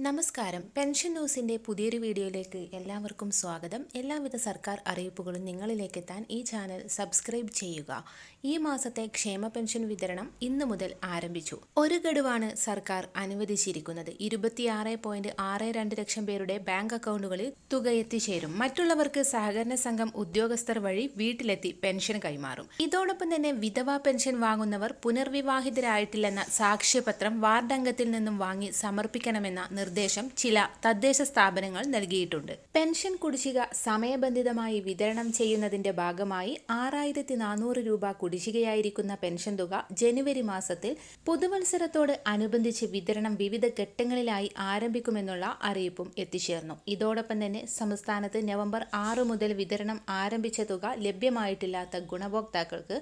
നമസ്കാരം. പെൻഷൻ ന്യൂസിൻ്റെ പുതിയൊരു വീഡിയോയിലേക്ക് എല്ലാവർക്കും സ്വാഗതം. എല്ലാവിധ സർക്കാർ അറിയിപ്പുകളും നിങ്ങളിലേക്കെത്താൻ ഈ ചാനൽ സബ്സ്ക്രൈബ് ചെയ്യുക. ഈ മാസത്തെ ക്ഷേമ പെൻഷൻ വിതരണം ഇന്നു മുതൽ ആരംഭിച്ചു. ഒരു ഗഡുവാണ് സർക്കാർ അനുവദിച്ചിരിക്കുന്നത്. 26.62 ലക്ഷം പേരുടെ ബാങ്ക് അക്കൗണ്ടുകളിൽ തുക എത്തിച്ചേരും. മറ്റുള്ളവർക്ക് സഹകരണ സംഘം ഉദ്യോഗസ്ഥർ വഴി വീട്ടിലെത്തി പെൻഷൻ കൈമാറും. ഇതോടൊപ്പം തന്നെ വിധവാ പെൻഷൻ വാങ്ങുന്നവർ പുനർവിവാഹിതരായിട്ടില്ലെന്ന സാക്ഷ്യപത്രം വാർഡംഗത്തിൽ നിന്നും വാങ്ങി സമർപ്പിക്കണമെന്ന നിർദ്ദേശം ചില തദ്ദേശ സ്ഥാപനങ്ങൾ നൽകിയിട്ടുണ്ട്. പെൻഷൻ കുടിശ്ശിക സമയബന്ധിതമായി വിതരണം ചെയ്യുന്നതിന്റെ ഭാഗമായി 6400 രൂപ കുടിശ്ശികയായിരിക്കുന്ന പെൻഷൻ തുക ജനുവരി മാസത്തിൽ പുതുവത്സരത്തോട് അനുബന്ധിച്ച് വിതരണം വിവിധ ഘട്ടങ്ങളിലായി ആരംഭിക്കുമെന്നുള്ള അറിയിപ്പും എത്തിച്ചേർന്നു. ഇതോടൊപ്പം തന്നെ സംസ്ഥാനത്ത് നവംബർ 6 മുതൽ വിതരണം ആരംഭിച്ച തുക ലഭ്യമായിട്ടില്ലാത്ത ഗുണഭോക്താക്കൾക്ക്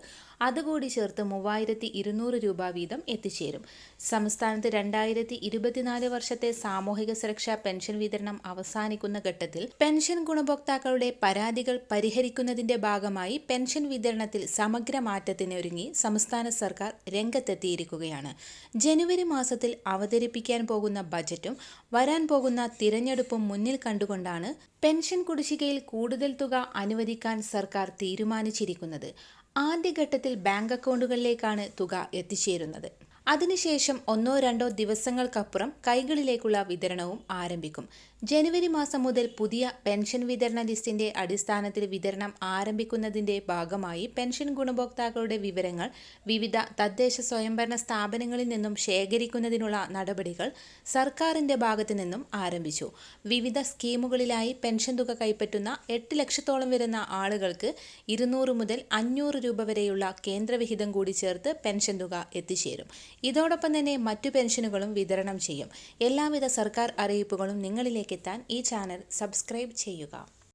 അതുകൂടി ചേർത്ത് 3200 രൂപ വീതം എത്തിച്ചേരും. സംസ്ഥാനത്ത് 2024 വർഷത്തെ സാമൂഹിക സുരക്ഷാ പെൻഷൻ വിതരണം അവസാനിക്കുന്ന ഘട്ടത്തിൽ പെൻഷൻ ഗുണഭോക്താക്കളുടെ പരാതികൾ പരിഹരിക്കുന്നതിന്റെ ഭാഗമായി പെൻഷൻ വിതരണത്തിൽ സമഗ്ര മാറ്റത്തിനൊരുങ്ങി സംസ്ഥാന സർക്കാർ രംഗത്തെത്തിയിരിക്കുകയാണ്. ജനുവരി മാസത്തിൽ അവതരിപ്പിക്കാൻ പോകുന്ന ബജറ്റും വരാൻ പോകുന്ന തിരഞ്ഞെടുപ്പും മുന്നിൽ കണ്ടുകൊണ്ടാണ് പെൻഷൻ കുടിശ്ശികയിൽ കൂടുതൽ തുക അനുവദിക്കാൻ സർക്കാർ തീരുമാനിച്ചിരിക്കുന്നത്. ആദ്യഘട്ടത്തിൽ ബാങ്ക് അക്കൗണ്ടുകളിലേക്കാണ് തുക എത്തിച്ചേരുന്നത്. അതിനുശേഷം 1-2 ദിവസങ്ങൾക്കപ്പുറം കൈകളിലേക്കുള്ള വിതരണവും ആരംഭിക്കും. ജനുവരി മാസം മുതൽ പുതിയ പെൻഷൻ വിതരണ ലിസ്റ്റിന്റെ അടിസ്ഥാനത്തിൽ വിതരണം ആരംഭിക്കുന്നതിന്റെ ഭാഗമായി പെൻഷൻ ഗുണഭോക്താക്കളുടെ വിവരങ്ങൾ വിവിധ തദ്ദേശ സ്വയംഭരണ സ്ഥാപനങ്ങളിൽ നിന്നും ശേഖരിക്കുന്നതിനുള്ള നടപടികൾ സർക്കാരിന്റെ ഭാഗത്തു നിന്നും ആരംഭിച്ചു. വിവിധ സ്കീമുകളിലായി പെൻഷൻ തുക കൈപ്പറ്റുന്ന 8 ലക്ഷത്തോളം വരുന്ന ആളുകൾക്ക് 200 മുതൽ 500 രൂപ വരെയുള്ള കേന്ദ്രവിഹിതം കൂടി ചേർത്ത് പെൻഷൻ തുക എത്തിച്ചേരും. ഇതോടൊപ്പം തന്നെ മറ്റു പെൻഷനുകളും വിതരണം ചെയ്യും. എല്ലാവിധ സർക്കാർ അറിയിപ്പുകളും നിങ്ങളിലേക്കെത്താൻ ഈ ചാനൽ സബ്സ്ക്രൈബ് ചെയ്യുക.